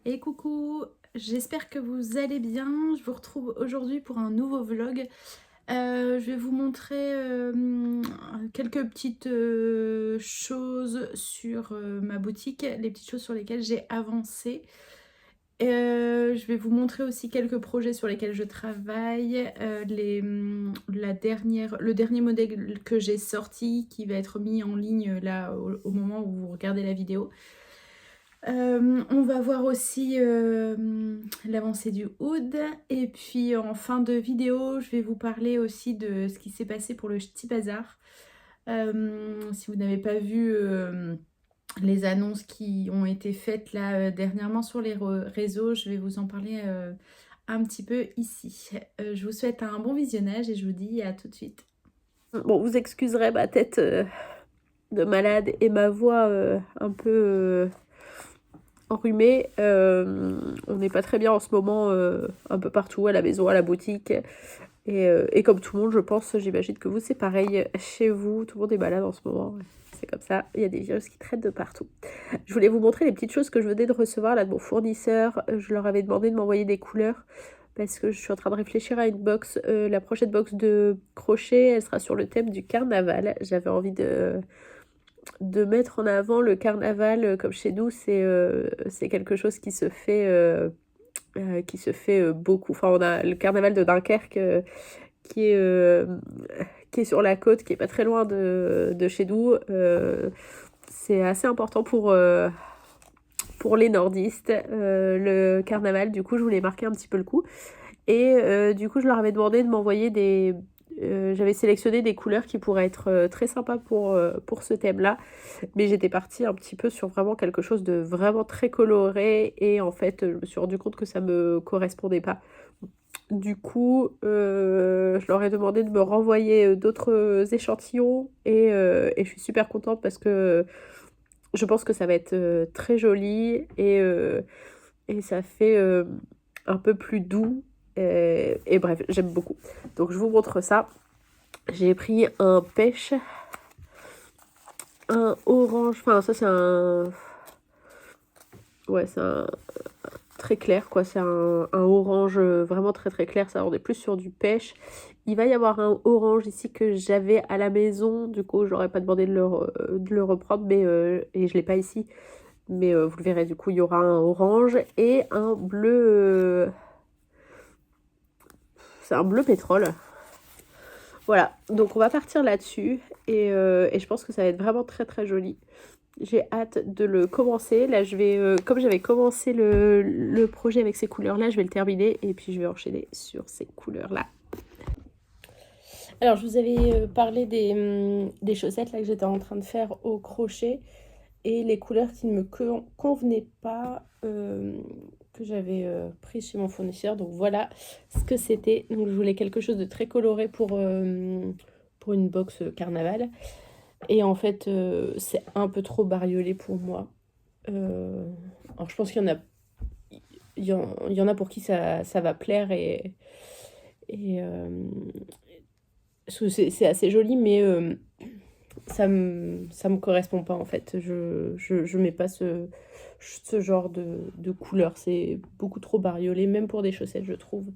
Et coucou, j'espère que vous allez bien. Je vous retrouve aujourd'hui pour un nouveau vlog. Je vais vous montrer quelques petites choses sur ma boutique, les petites choses sur lesquelles j'ai avancé. Je vais vous montrer aussi quelques projets sur lesquels je travaille, le dernier modèle que j'ai sorti qui va être mis en ligne là au moment où vous regardez la vidéo. On va voir aussi l'avancée du oud. Et puis en fin de vidéo, je vais vous parler aussi de ce qui s'est passé pour le Ch'ti Bazar. Si vous n'avez pas vu les annonces qui ont été faites là dernièrement sur les réseaux, je vais vous en parler un petit peu ici. Je vous souhaite un bon visionnage et je vous dis à tout de suite. Bon, vous excuserez ma tête de malade et ma voix un peu enrhumée. On n'est pas très bien en ce moment, un peu partout, à la maison, à la boutique. Et comme tout le monde, je pense, j'imagine que vous, c'est pareil chez vous. Tout le monde est malade en ce moment. C'est comme ça, il y a des virus qui traînent de partout. Je voulais vous montrer les petites choses que je venais de recevoir là de mon fournisseur. Je leur avais demandé de m'envoyer des couleurs parce que je suis en train de réfléchir à une box. La prochaine box de crochet, elle sera sur le thème du carnaval. J'avais envie de mettre en avant le carnaval. Comme chez nous, c'est quelque chose qui se fait beaucoup. Enfin, on a le carnaval de Dunkerque qui est, euh, qui est sur la côte, qui est pas très loin de chez nous. C'est assez important pour les nordistes, le carnaval. Du coup, je voulais marquer un petit peu le coup. Et du coup, je leur avais demandé de m'envoyer des... j'avais sélectionné des couleurs qui pourraient être très sympas pour ce thème-là. Mais j'étais partie un petit peu sur vraiment quelque chose de vraiment très coloré. Et en fait, je me suis rendu compte que ça me correspondait pas. Du coup, je leur ai demandé de me renvoyer d'autres échantillons. Et je suis super contente parce que je pense que ça va être très joli. Et ça fait un peu plus doux. Et bref, j'aime beaucoup. Donc je vous montre ça. J'ai pris un pêche, un orange, enfin ça c'est un... Ouais, c'est un très clair quoi, c'est un orange vraiment très très clair, ça on est plus sur du pêche. Il va y avoir un orange ici que j'avais à la maison, du coup j'aurais pas demandé de le reprendre, mais et je l'ai pas ici. Mais vous le verrez, du coup il y aura un orange et un bleu, c'est un bleu pétrole. Voilà, donc on va partir là-dessus et je pense que ça va être vraiment très très joli. J'ai hâte de le commencer. Là, je vais, comme j'avais commencé le projet avec ces couleurs-là, je vais le terminer et puis je vais enchaîner sur ces couleurs-là. Alors, je vous avais parlé des chaussettes là, que j'étais en train de faire au crochet et les couleurs qui ne me convenaient pas, que j'avais pris chez mon fournisseur. Donc voilà ce que c'était. Donc je voulais quelque chose de très coloré pour une box carnaval. Et en fait, c'est un peu trop bariolé pour moi. Alors je pense qu'il y en a, il y en a pour qui ça va plaire et parce que c'est assez joli, mais ça me correspond pas en fait. Je mets pas ce genre de couleur. C'est beaucoup trop bariolé, même pour des chaussettes, je trouve.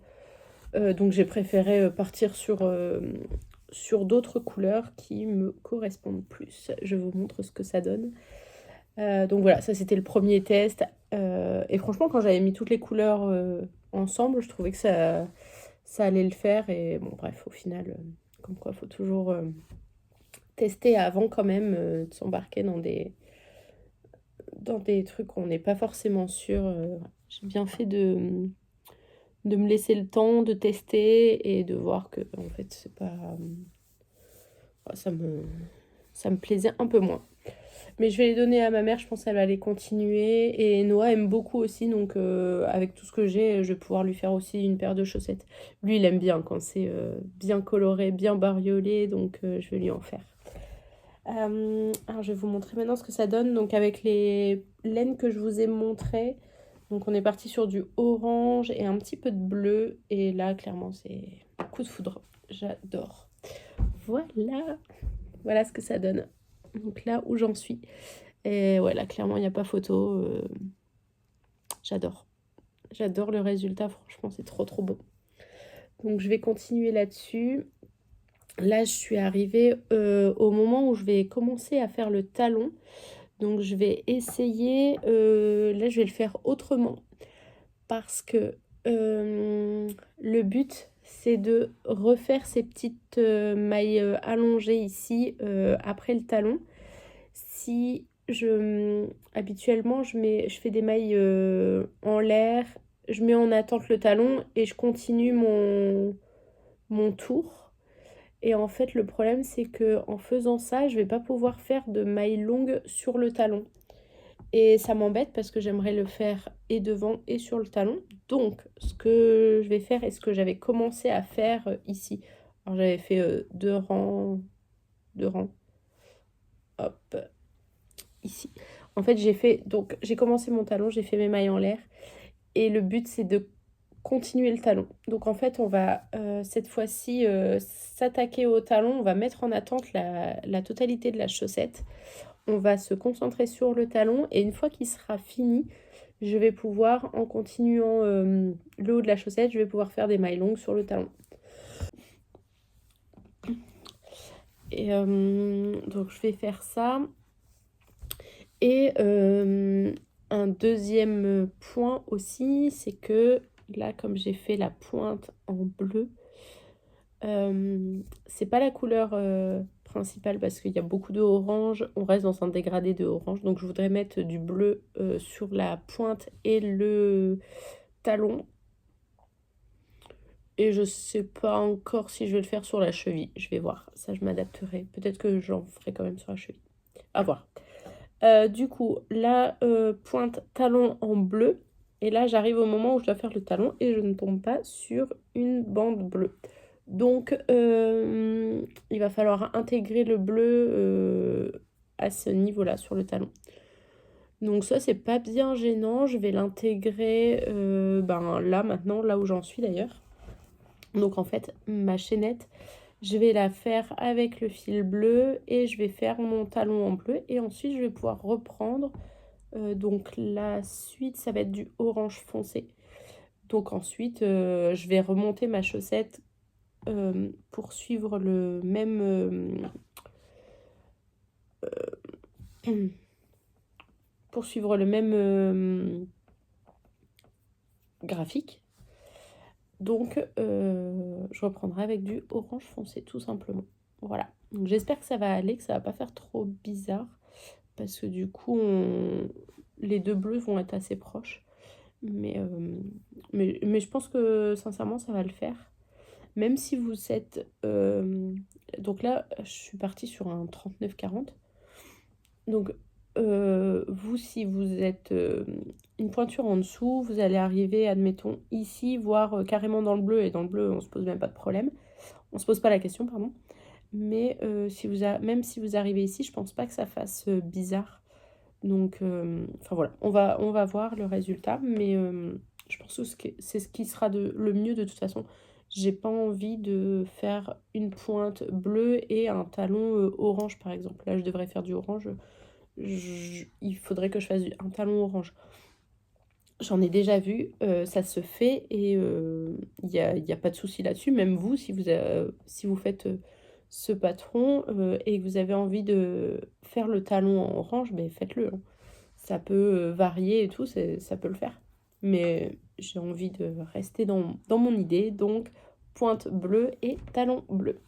Donc j'ai préféré partir sur d'autres couleurs qui me correspondent plus. Je vous montre ce que ça donne. Donc voilà, ça c'était le premier test. Et franchement, quand j'avais mis toutes les couleurs ensemble, je trouvais que ça allait le faire. Et bon, bref, au final, comme quoi, il faut toujours tester avant quand même de s'embarquer dans des trucs où on n'est pas forcément sûr. J'ai bien fait de me laisser le temps de tester et de voir que en fait c'est pas ça me plaisait un peu moins, mais je vais les donner à ma mère, je pense qu'elle va les continuer, et Noah aime beaucoup aussi, donc avec tout ce que j'ai, je vais pouvoir lui faire aussi une paire de chaussettes. Lui il aime bien quand c'est bien coloré, bien bariolé, donc je vais lui en faire. Alors je vais vous montrer maintenant ce que ça donne, donc avec les laines que je vous ai montrées. Donc on est parti sur du orange et un petit peu de bleu. Et là, clairement, c'est coup de foudre. J'adore. Voilà. Voilà ce que ça donne. Donc là où j'en suis. Et ouais, là, clairement, il n'y a pas photo. J'adore. J'adore le résultat, franchement, c'est trop trop beau. Donc je vais continuer là-dessus. Là, je suis arrivée au moment où je vais commencer à faire le talon. Donc je vais essayer, là je vais le faire autrement parce que le but c'est de refaire ces petites mailles allongées ici après le talon. Si habituellement je fais des mailles en l'air, je mets en attente le talon et je continue mon tour. Et en fait, le problème, c'est que en faisant ça, je vais pas pouvoir faire de mailles longues sur le talon. Et ça m'embête parce que j'aimerais le faire et devant et sur le talon. Donc, ce que je vais faire et ce que j'avais commencé à faire ici. Alors, j'avais fait deux rangs, hop, ici. En fait, j'ai commencé mon talon, j'ai fait mes mailles en l'air. Et le but, c'est de continuer le talon. Donc en fait, on va cette fois-ci s'attaquer au talon. On va mettre en attente la totalité de la chaussette. On va se concentrer sur le talon. Et une fois qu'il sera fini, je vais pouvoir, en continuant le haut de la chaussette, je vais pouvoir faire des mailles longues sur le talon. Et donc je vais faire ça. Et un deuxième point aussi, c'est que là, comme j'ai fait la pointe en bleu, c'est pas la couleur principale parce qu'il y a beaucoup de orange. On reste dans un dégradé de orange. Donc je voudrais mettre du bleu sur la pointe et le talon. Et je sais pas encore si je vais le faire sur la cheville. Je vais voir. Ça, je m'adapterai. Peut-être que j'en ferai quand même sur la cheville. À voir. Du coup, la pointe talon en bleu. Et là, j'arrive au moment où je dois faire le talon et je ne tombe pas sur une bande bleue. Donc, il va falloir intégrer le bleu à ce niveau-là, sur le talon. Donc ça, c'est pas bien gênant. Je vais l'intégrer là, maintenant, là où j'en suis d'ailleurs. Donc en fait, ma chaînette, je vais la faire avec le fil bleu et je vais faire mon talon en bleu. Et ensuite, je vais pouvoir reprendre. Donc la suite, ça va être du orange foncé. Donc ensuite, je vais remonter ma chaussette pour suivre le même graphique. Donc je reprendrai avec du orange foncé tout simplement. Voilà. Donc j'espère que ça va aller, que ça va pas faire trop bizarre parce que du coup les deux bleus vont être assez proches. Mais je pense que sincèrement ça va le faire. Même si vous êtes... donc là, je suis partie sur un 39-40. Donc, vous, si vous êtes une pointure en dessous, vous allez arriver, admettons, ici, voire carrément dans le bleu. Et dans le bleu, on se pose même pas de problème. On se pose pas la question, pardon. Mais même si vous arrivez ici, je pense pas que ça fasse bizarre. Donc, enfin voilà, on va voir le résultat. Mais je pense que c'est ce qui sera le mieux de toute façon. J'ai pas envie de faire une pointe bleue et un talon orange, par exemple. Là, je devrais faire du orange. Il faudrait que je fasse un talon orange. J'en ai déjà vu, ça se fait et il n'y a pas de souci là-dessus. Même vous, si vous faites ce patron et que vous avez envie de faire le talon en orange, ben faites-le. Hein. Ça peut varier et tout, ça peut le faire. Mais j'ai envie de rester dans mon idée, donc pointe bleue et talon bleu.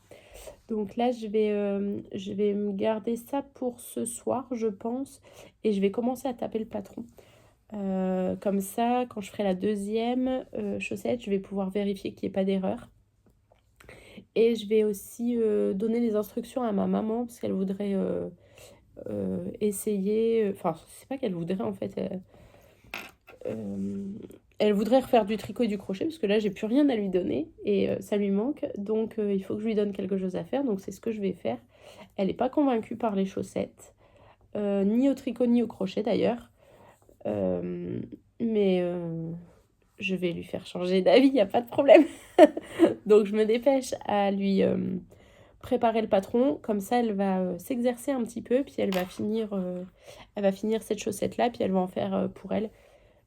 Donc là, je vais me garder ça pour ce soir, je pense. Et je vais commencer à taper le patron. Comme ça, quand je ferai la deuxième chaussette, je vais pouvoir vérifier qu'il n'y ait pas d'erreur. Et je vais aussi donner les instructions à ma maman, parce qu'elle voudrait essayer... Enfin, c'est pas qu'elle voudrait en fait... elle voudrait refaire du tricot et du crochet parce que là j'ai plus rien à lui donner et ça lui manque, donc il faut que je lui donne quelque chose à faire, donc c'est ce que je vais faire. Elle n'est pas convaincue par les chaussettes, ni au tricot ni au crochet d'ailleurs, mais je vais lui faire changer d'avis, il n'y a pas de problème. Donc je me dépêche à lui préparer le patron, comme ça elle va s'exercer un petit peu, puis elle va finir cette chaussette là, puis elle va en faire pour elle.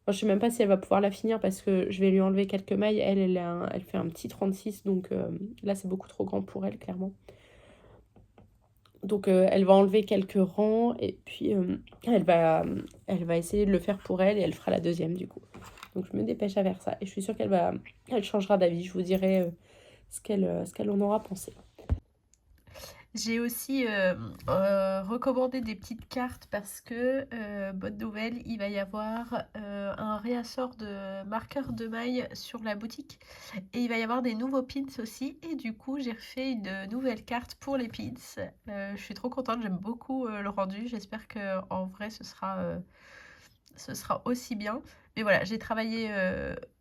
Enfin, je sais même pas si elle va pouvoir la finir parce que je vais lui enlever quelques mailles. Elle fait un petit 36, donc là, c'est beaucoup trop grand pour elle, clairement. Donc, elle va enlever quelques rangs et puis elle va essayer de le faire pour elle et elle fera la deuxième, du coup. Donc, je me dépêche à faire ça et je suis sûre elle changera d'avis. Je vous dirai ce qu'elle en aura pensé. J'ai aussi recommandé des petites cartes parce que, bonne nouvelle, il va y avoir un réassort de marqueurs de mailles sur la boutique et il va y avoir des nouveaux pins aussi et du coup j'ai refait une nouvelle carte pour les pins. Je suis trop contente, j'aime beaucoup le rendu, j'espère que en vrai ce sera aussi bien. Mais voilà, j'ai travaillé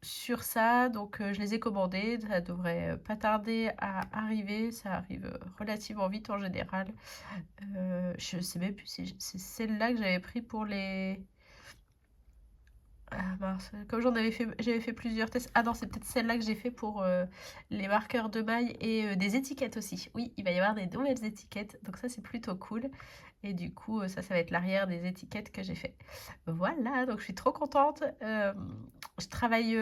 sur ça, donc je les ai commandés. Ça devrait pas tarder à arriver. Ça arrive relativement vite en général. Je sais même plus si c'est celle-là que j'avais pris pour les... Ah mince, comme j'avais fait plusieurs tests. Ah non, c'est peut-être celle-là que j'ai fait pour les marqueurs de mailles et des étiquettes aussi. Oui, il va y avoir des nouvelles étiquettes, donc ça c'est plutôt cool. Et du coup, ça va être l'arrière des étiquettes que j'ai fait. Voilà, donc je suis trop contente. Je travaille,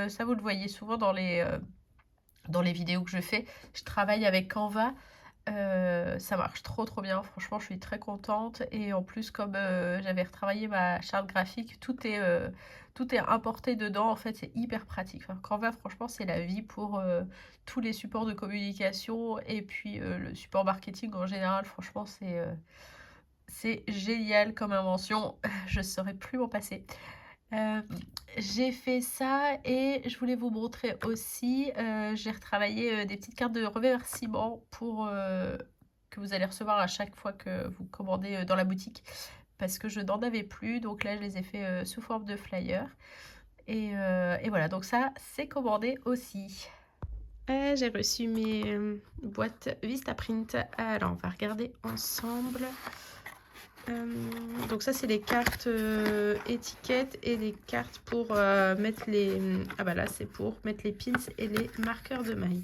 ça vous le voyez souvent dans les vidéos que je fais, je travaille avec Canva. Ça marche trop bien, franchement je suis très contente et en plus comme j'avais retravaillé ma charte graphique, tout est importé dedans, en fait c'est hyper pratique. Enfin, Canva franchement c'est la vie pour tous les supports de communication et puis le support marketing en général, franchement c'est génial comme invention, je ne saurais plus m'en passer. Euh, j'ai fait ça et je voulais vous montrer aussi, j'ai retravaillé des petites cartes de remerciement pour que vous allez recevoir à chaque fois que vous commandez dans la boutique parce que je n'en avais plus, donc là je les ai fait sous forme de flyer et voilà, donc ça c'est commandé aussi. J'ai reçu mes boîtes Vistaprint, alors on va regarder ensemble. Donc ça c'est les cartes étiquettes et les cartes pour mettre les... Ah bah là c'est pour mettre les pins et les marqueurs de mailles.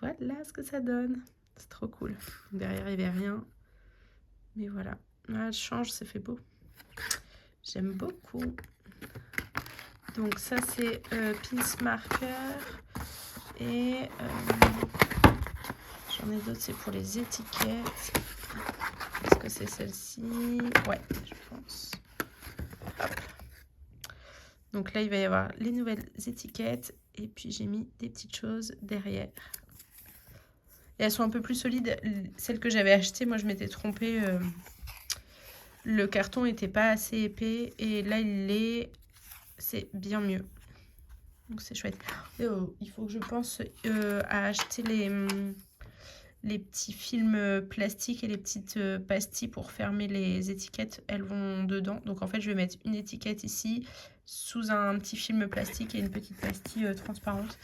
Voilà ce que ça donne. C'est trop cool. Derrière il n'y avait rien. Mais voilà. Ah, elle change, ça fait beau. J'aime beaucoup. Donc ça c'est pins marqueur. Et j'en ai d'autres, c'est pour les étiquettes. Est-ce que c'est celle-ci? Ouais, je pense. Hop. Donc là, il va y avoir les nouvelles étiquettes. Et puis, j'ai mis des petites choses derrière. Et elles sont un peu plus solides. Celles que j'avais achetées, moi, je m'étais trompée. Le carton n'était pas assez épais. Et là, il l'est. C'est bien mieux. Donc, c'est chouette. Il faut que je pense à acheter les petits films plastiques et les petites pastilles pour fermer les étiquettes, elles vont dedans. Donc en fait, je vais mettre une étiquette ici sous un petit film plastique et une petite pastille transparente.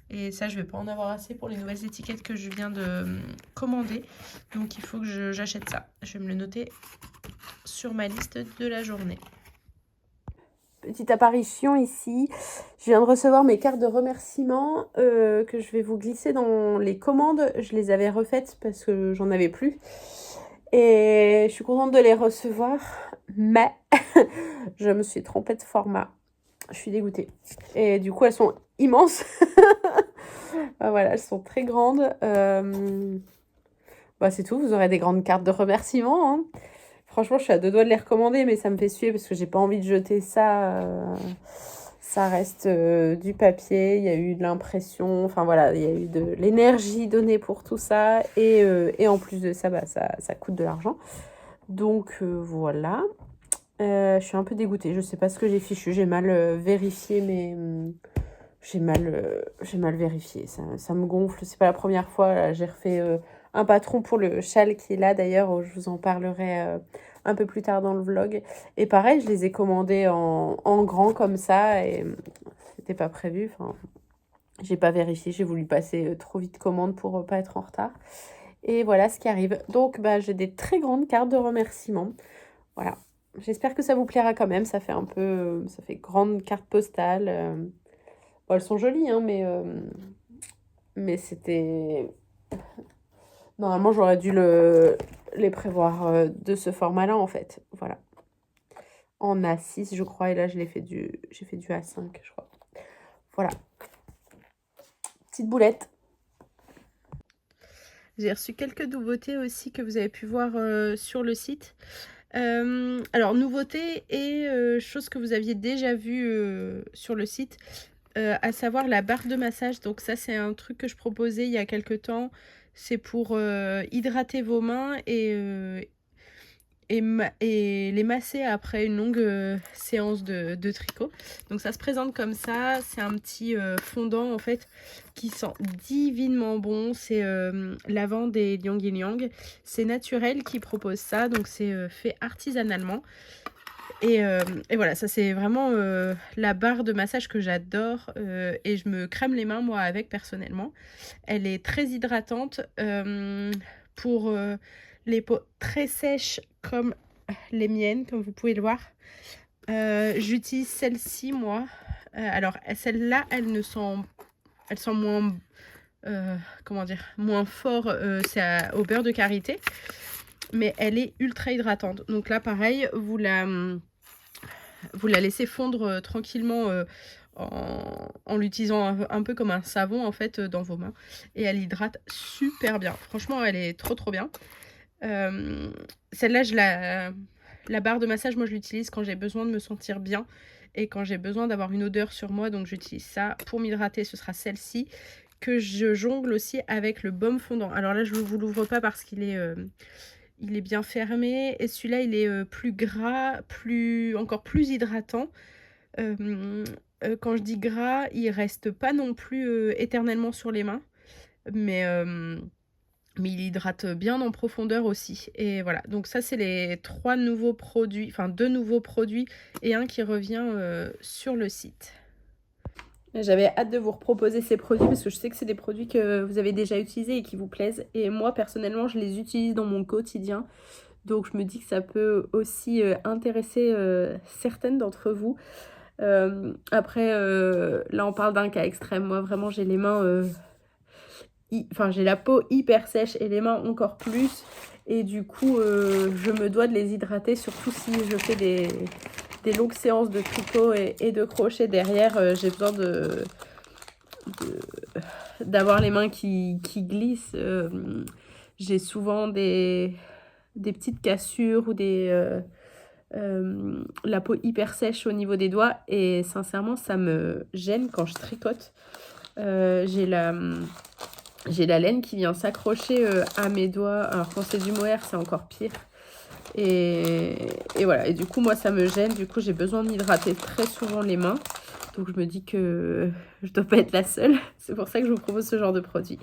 Et ça, je vais pas en avoir assez pour les nouvelles étiquettes que je viens de commander. Donc il faut que j'achète ça. Je vais me le noter sur ma liste de la journée. Petite apparition ici. Je viens de recevoir mes cartes de remerciement que je vais vous glisser dans les commandes. Je les avais refaites parce que j'en avais plus. Et je suis contente de les recevoir. Mais je me suis trompée de format. Je suis dégoûtée. Et du coup, elles sont immenses. Voilà, elles sont très grandes. Bah, c'est tout. Vous aurez des grandes cartes de remerciement. Hein. Franchement, je suis à deux doigts de les recommander, mais ça me fait suer parce que j'ai pas envie de jeter ça. Ça reste du papier, il y a eu de l'impression, enfin voilà, il y a eu de l'énergie donnée pour tout ça. Et en plus de ça, bah, ça coûte de l'argent. Donc voilà. Je suis un peu dégoûtée, je sais pas ce que j'ai fichu. J'ai mal vérifié, mais j'ai mal vérifié. Ça me gonfle. C'est pas la première fois. Là, j'ai refait un patron pour le châle qui est là d'ailleurs. Je vous en parlerai un peu plus tard dans le vlog. Et pareil, je les ai commandés en grand comme ça. Et c'était pas prévu. Enfin, j'ai pas vérifié. J'ai voulu passer trop vite commande pour pas être en retard. Et voilà ce qui arrive. Donc, bah, j'ai des très grandes cartes de remerciement. Voilà. J'espère que ça vous plaira quand même. Ça fait un peu... ça fait grande carte postale. Bon, elles sont jolies, hein, mais c'était... Normalement, j'aurais dû les prévoir de ce format-là, en fait. Voilà. en A6 je crois, et là j'ai fait du A5 je crois. Voilà, petite boulette. J'ai reçu quelques nouveautés aussi que vous avez pu voir sur le site. Alors nouveautés et choses que vous aviez déjà vues sur le site, à savoir la barre de massage. Donc ça c'est un truc que je proposais il y a quelque temps. C'est pour hydrater vos mains et les masser après une longue séance de tricot. Donc ça se présente comme ça, c'est un petit fondant en fait qui sent divinement bon, c'est lavande et ylang ylang. C'est Naturel qui propose ça, donc c'est fait artisanalement. Et voilà, ça c'est vraiment la barre de massage que j'adore et je me crème les mains moi avec personnellement. Elle est très hydratante pour les peaux très sèches comme les miennes, comme vous pouvez le voir. J'utilise celle-ci moi. Alors celle-là, elle sent moins, comment dire, moins fort, c'est au beurre de karité. Mais elle est ultra hydratante. Donc là pareil, vous la laissez fondre tranquillement en l'utilisant un peu comme un savon en fait dans vos mains. Et elle hydrate super bien. Franchement, elle est trop bien. Celle-là, la barre de massage, moi je l'utilise quand j'ai besoin de me sentir bien et quand j'ai besoin d'avoir une odeur sur moi. Donc j'utilise ça. Pour m'hydrater, ce sera celle-ci que je jongle aussi avec le baume fondant. Alors là, je ne vous l'ouvre pas parce qu'il est... il est bien fermé et celui-là il est plus gras, encore plus hydratant. Quand je dis gras, il reste pas non plus éternellement sur les mains, mais il hydrate bien en profondeur aussi. Et voilà, donc ça c'est les 3 nouveaux produits, enfin 2 nouveaux produits et un qui revient sur le site. J'avais hâte de vous proposer ces produits parce que je sais que c'est des produits que vous avez déjà utilisés et qui vous plaisent. Et moi personnellement je les utilise dans mon quotidien. Donc je me dis que ça peut aussi intéresser certaines d'entre vous. Après, là on parle d'un cas extrême. Moi vraiment j'ai les mains... Enfin j'ai la peau hyper sèche et les mains encore plus. Et du coup je me dois de les hydrater, surtout si je fais des longues séances de tricot et de crochet derrière. J'ai besoin d'avoir les mains qui glissent. J'ai souvent des petites cassures ou la peau hyper sèche au niveau des doigts et sincèrement ça me gêne quand je tricote. J'ai la laine qui vient s'accrocher à mes doigts. Alors quand c'est du mohair c'est encore pire. Et voilà, et du coup moi ça me gêne, du coup j'ai besoin d'hydrater très souvent les mains. Donc je me dis que je dois pas être la seule. C'est pour ça que je vous propose ce genre de produit.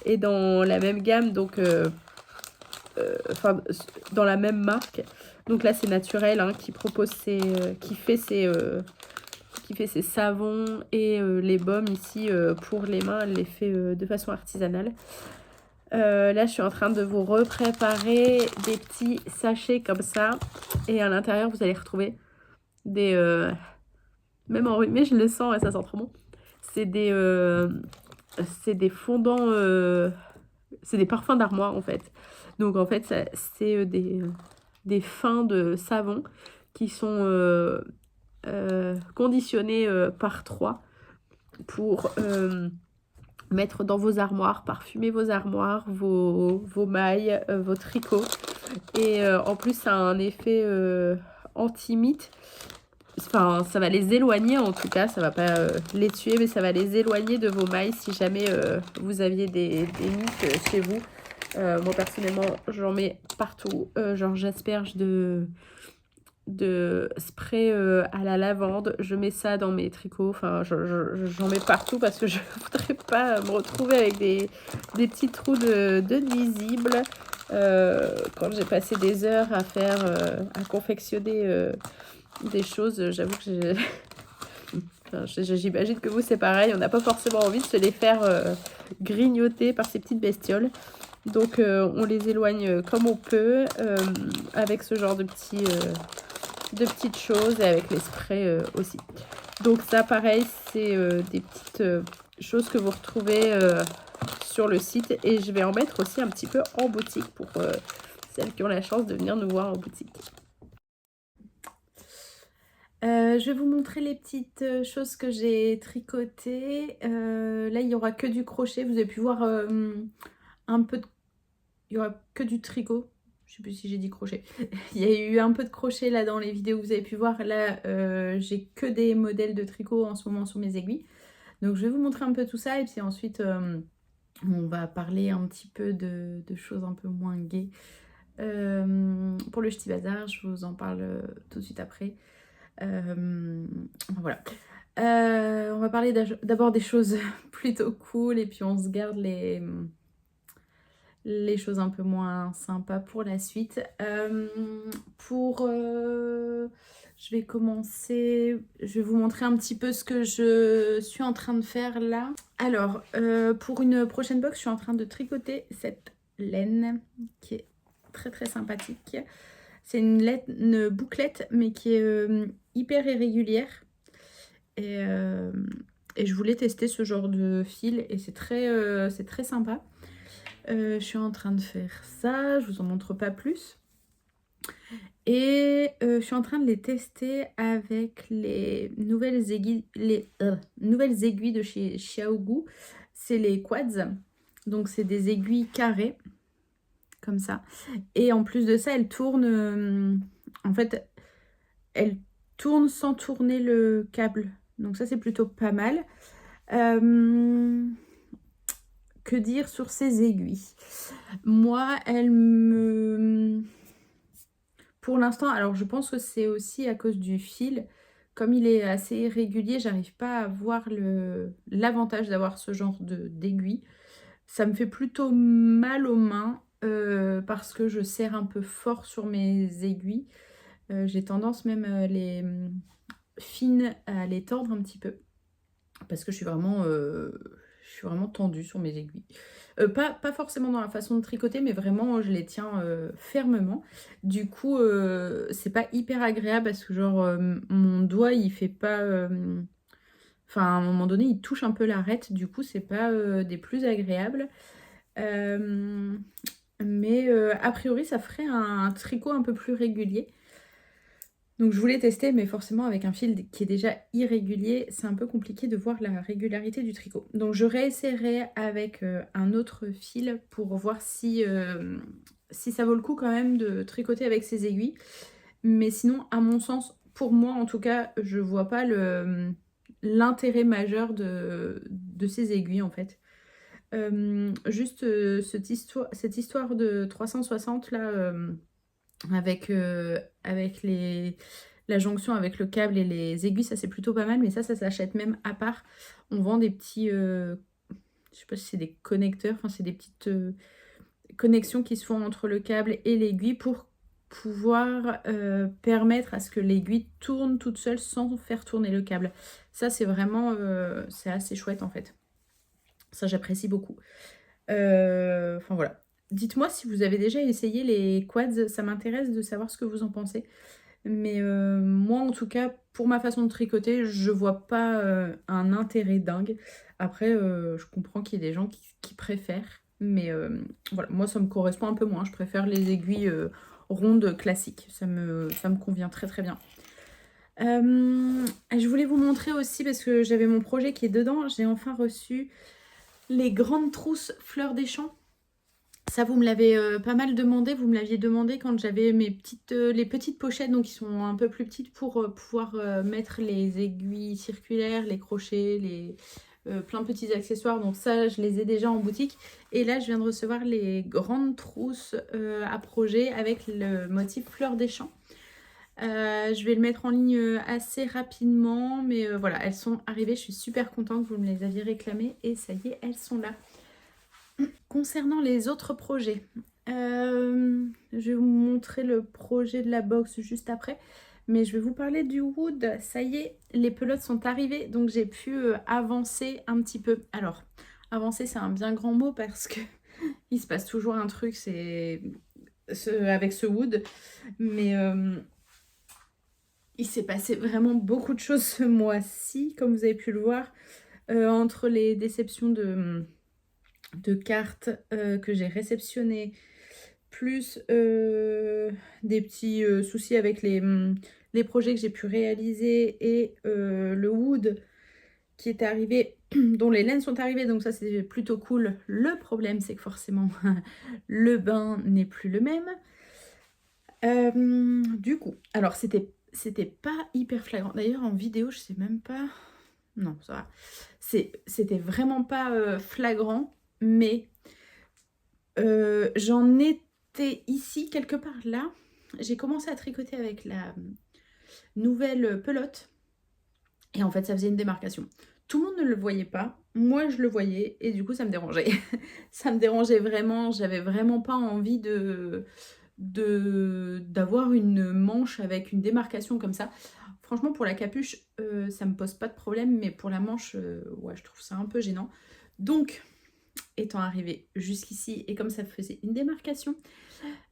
Et dans la même gamme, donc dans la même marque, donc là c'est Naturel hein, qui propose qui fait ses savons et les baumes ici pour les mains. Elle les fait de façon artisanale. Là je suis en train de vous repréparer des petits sachets comme ça et à l'intérieur vous allez retrouver des même enrhumé je le sens et ça sent trop bon. C'est des fondants, c'est des parfums d'armoire en fait. Donc en fait c'est des fins de savon qui sont conditionnés par 3 pour mettre dans vos armoires, parfumer vos armoires, vos mailles, vos tricots. Et en plus ça a un effet anti-mite. Enfin ça va les éloigner en tout cas, ça va pas les tuer mais ça va les éloigner de vos mailles si jamais vous aviez des mites chez vous. Moi personnellement j'en mets partout, genre j'asperge de spray à la lavande, je mets ça dans mes tricots, enfin j'en mets partout parce que je voudrais pas me retrouver avec des petits trous de nuisibles quand j'ai passé des heures à faire à confectionner des choses. J'avoue que j'imagine que vous c'est pareil, on n'a pas forcément envie de se les faire grignoter par ces petites bestioles. Donc on les éloigne comme on peut avec ce genre de petites choses et avec les sprays aussi. Donc ça pareil c'est des petites choses que vous retrouvez sur le site et je vais en mettre aussi un petit peu en boutique pour celles qui ont la chance de venir nous voir en boutique. Je vais vous montrer les petites choses que j'ai tricotées. Là, il y aura que du crochet. Vous avez pu voir un peu de... Il y aura que du tricot. Je sais plus si j'ai dit crochet. Il y a eu un peu de crochet là dans les vidéos que vous avez pu voir. Là, j'ai que des modèles de tricot en ce moment sur mes aiguilles. Donc, je vais vous montrer un peu tout ça. Et puis ensuite, on va parler un petit peu de choses un peu moins gaies. Pour le ch'ti bazar, je vous en parle tout de suite après. Voilà. On va parler d'abord des choses plutôt cool et puis on se garde les choses un peu moins sympas pour la suite. Je vais commencer, je vais vous montrer un petit peu ce que je suis en train de faire là. Alors, pour une prochaine box, je suis en train de tricoter cette laine qui est très très sympathique. C'est une bouclette mais qui est hyper irrégulière. Et je voulais tester ce genre de fil et c'est très sympa. Je suis en train de faire ça, je vous en montre pas plus. Et je suis en train de les tester avec les nouvelles aiguilles, nouvelles aiguilles de chez Xiaogu. C'est les quads, donc c'est des aiguilles carrées, comme ça. Et en plus de ça, elles tournent, en fait, elles tournent sans tourner le câble. Donc ça, c'est plutôt pas mal. Que dire sur ces aiguilles? Moi, elles me... Pour l'instant, alors je pense que c'est aussi à cause du fil. Comme il est assez irrégulier, j'arrive pas à voir l'avantage d'avoir ce genre d'aiguille. Ça me fait plutôt mal aux mains parce que je serre un peu fort sur mes aiguilles. J'ai tendance même les fines à les tordre un petit peu parce que je suis vraiment tendue sur mes aiguilles. Pas forcément dans la façon de tricoter, mais vraiment je les tiens fermement. Du coup, c'est pas hyper agréable parce que genre mon doigt il fait pas... Enfin, à un moment donné, il touche un peu l'arête, du coup, c'est pas des plus agréables. Mais a priori, ça ferait un tricot un peu plus régulier. Donc je voulais tester, mais forcément avec un fil qui est déjà irrégulier, c'est un peu compliqué de voir la régularité du tricot. Donc je réessayerai avec un autre fil pour voir si ça vaut le coup quand même de tricoter avec ces aiguilles. Mais sinon, à mon sens, pour moi en tout cas, je vois pas l'intérêt majeur de ces aiguilles en fait. Juste cette histoire de 360 là, avec la jonction avec le câble et les aiguilles, ça c'est plutôt pas mal, mais ça s'achète même à part. On vend des petits, je sais pas si c'est des connecteurs, enfin c'est des petites connexions qui se font entre le câble et l'aiguille pour pouvoir permettre à ce que l'aiguille tourne toute seule sans faire tourner le câble. Ça c'est vraiment, c'est assez chouette en fait. Ça j'apprécie beaucoup. Enfin voilà. Dites-moi si vous avez déjà essayé les quads, ça m'intéresse de savoir ce que vous en pensez. Mais moi en tout cas, pour ma façon de tricoter, je vois pas un intérêt dingue. Après, je comprends qu'il y ait des gens qui préfèrent. Mais voilà, moi ça me correspond un peu moins. Je préfère les aiguilles rondes classiques. Ça me convient très très bien. Je voulais vous montrer aussi, parce que j'avais mon projet qui est dedans, j'ai enfin reçu les grandes trousses fleurs des champs. Ça, vous me l'avez pas mal demandé. Vous me l'aviez demandé quand j'avais les petites pochettes, donc qui sont un peu plus petites pour pouvoir mettre les aiguilles circulaires, les crochets, plein de petits accessoires. Donc ça, je les ai déjà en boutique. Et là, je viens de recevoir les grandes trousses à projet avec le motif fleur des champs. Je vais le mettre en ligne assez rapidement, mais voilà, elles sont arrivées. Je suis super contente, vous me les aviez réclamées et ça y est, elles sont là. Concernant les autres projets, je vais vous montrer le projet de la box juste après, mais je vais vous parler du wood. Ça y est, les pelotes sont arrivées, donc j'ai pu avancer un petit peu. Alors, avancer, c'est un bien grand mot parce que il se passe toujours un truc, avec ce wood, mais il s'est passé vraiment beaucoup de choses ce mois-ci, comme vous avez pu le voir, entre les déceptions de cartes que j'ai réceptionnées, plus des petits soucis avec les projets que j'ai pu réaliser et le wood qui est arrivé, dont les laines sont arrivées, donc ça c'est plutôt cool. Le problème c'est que forcément le bain n'est plus le même. Du coup, alors c'était pas hyper flagrant. D'ailleurs en vidéo je sais même pas... Non, ça va. C'était vraiment pas flagrant, mais j'en étais ici, quelque part là. J'ai commencé à tricoter avec la nouvelle pelote. Et en fait, ça faisait une démarcation. Tout le monde ne le voyait pas. Moi, je le voyais. Et du coup, ça me dérangeait. Ça me dérangeait vraiment. J'avais vraiment pas envie d'avoir une manche avec une démarcation comme ça. Franchement, pour la capuche, ça me pose pas de problème. Mais pour la manche, ouais, je trouve ça un peu gênant. Donc, étant arrivé jusqu'ici, et comme ça faisait une démarcation,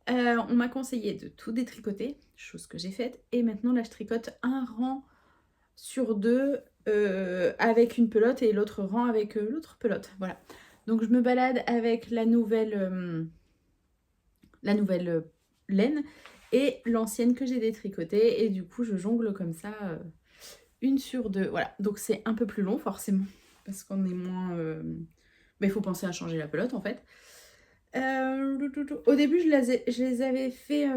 on m'a conseillé de tout détricoter, chose que j'ai faite. Et maintenant, là, je tricote un rang sur 2 avec une pelote et l'autre rang avec l'autre pelote. Voilà. Donc, je me balade avec la nouvelle laine et l'ancienne que j'ai détricotée. Et du coup, je jongle comme ça, une sur 2. Voilà. Donc, c'est un peu plus long, forcément, parce qu'on est moins... Mais il faut penser à changer la pelote, en fait. Au début, je les avais fait...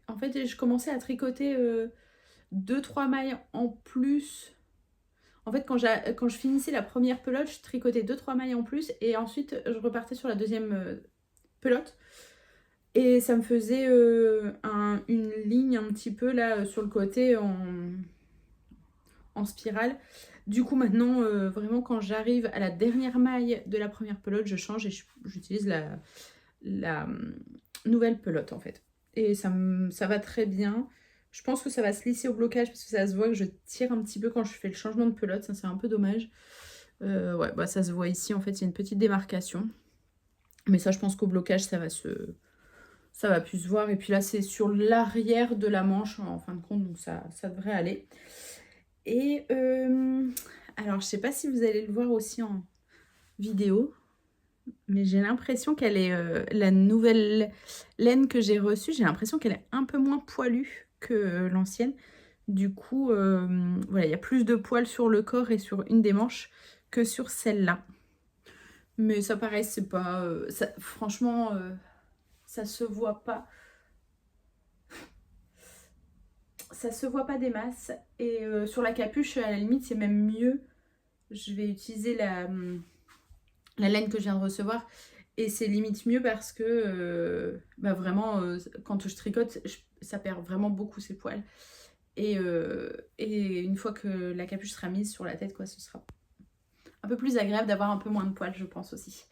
En fait, je commençais à tricoter 2-3 mailles en plus. En fait, quand je finissais la première pelote, je tricotais 2-3 mailles en plus. Et ensuite, je repartais sur la deuxième pelote. Et ça me faisait une ligne un petit peu là sur le côté en spirale. Du coup, maintenant, vraiment, quand j'arrive à la dernière maille de la première pelote, je change et j'utilise la nouvelle pelote, en fait. Et ça va très bien. Je pense que ça va se lisser au blocage parce que ça se voit que je tire un petit peu quand je fais le changement de pelote. Ça, c'est un peu dommage. Ouais, bah, ça se voit ici, en fait, il y a une petite démarcation. Mais ça, je pense qu'au blocage, ça va plus se voir. Et puis là, c'est sur l'arrière de la manche, en fin de compte, donc ça devrait aller. Et alors, je sais pas si vous allez le voir aussi en vidéo, mais j'ai l'impression qu'elle est... la nouvelle laine que j'ai reçue, j'ai l'impression qu'elle est un peu moins poilue que l'ancienne. Du coup, voilà, il y a plus de poils sur le corps et sur une des manches que sur celle-là. Mais ça, pareil, c'est pas... franchement, ça se voit pas. Ça se voit pas des masses. Et sur la capuche, à la limite, c'est même mieux. Je vais utiliser la laine que je viens de recevoir. Et c'est limite mieux parce que bah vraiment, quand je tricote, ça perd vraiment beaucoup ses poils. Et une fois que la capuche sera mise sur la tête, quoi, ce sera un peu plus agréable d'avoir un peu moins de poils, je pense aussi.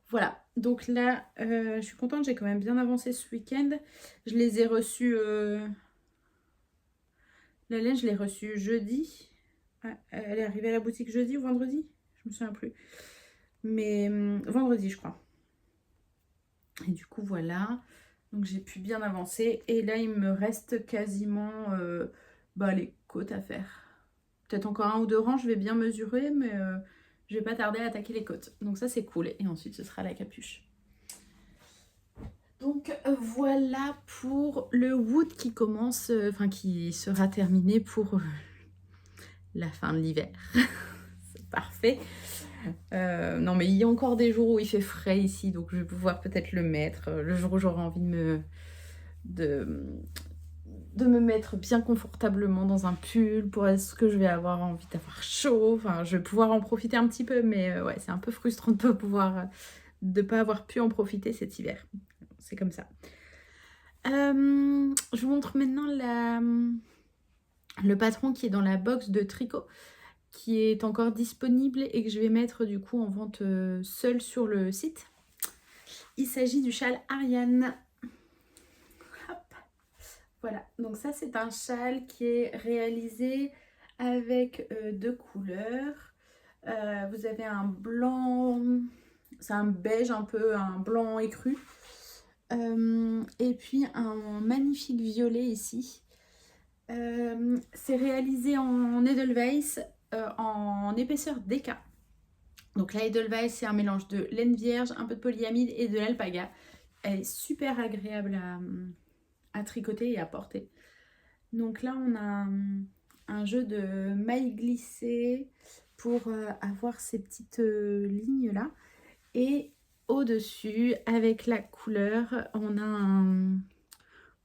Voilà, donc là, je suis contente, j'ai quand même bien avancé ce week-end. Je les ai reçus... La laine, je l'ai reçue jeudi. Ah, elle est arrivée à la boutique jeudi ou vendredi? Je me souviens plus. Mais vendredi, je crois. Et du coup, voilà. Donc, j'ai pu bien avancer. Et là, il me reste quasiment les côtes à faire. Peut-être encore 1 ou 2 rangs, je vais bien mesurer, mais je vais pas tarder à attaquer les côtes. Donc ça, c'est cool. Et ensuite, ce sera la capuche. Donc voilà pour le wood qui commence, qui sera terminé pour la fin de l'hiver. C'est parfait. Non mais il y a encore des jours où il fait frais ici, donc je vais pouvoir peut-être le mettre. Le jour où j'aurai envie de me mettre bien confortablement dans un pull, pour est-ce que je vais avoir envie d'avoir chaud. Enfin, je vais pouvoir en profiter un petit peu, mais ouais, c'est un peu frustrant de pas avoir pu en profiter cet hiver. C'est comme ça. Je vous montre maintenant le patron qui est dans la box de tricot, qui est encore disponible et que je vais mettre du coup en vente seule sur le site. Il s'agit du châle Ariane. Hop. Voilà, donc ça c'est un châle qui est réalisé avec 2 couleurs. Vous avez un blanc, c'est un beige un peu, un blanc écru. Et puis un magnifique violet ici. C'est réalisé en Edelweiss en épaisseur DK. Donc la Edelweiss, c'est un mélange de laine vierge, un peu de polyamide et de l'alpaga. Elle est super agréable à tricoter et à porter. Donc là, on a un jeu de mailles glissées pour avoir ces petites lignes là. Et au-dessus, avec la couleur, on a un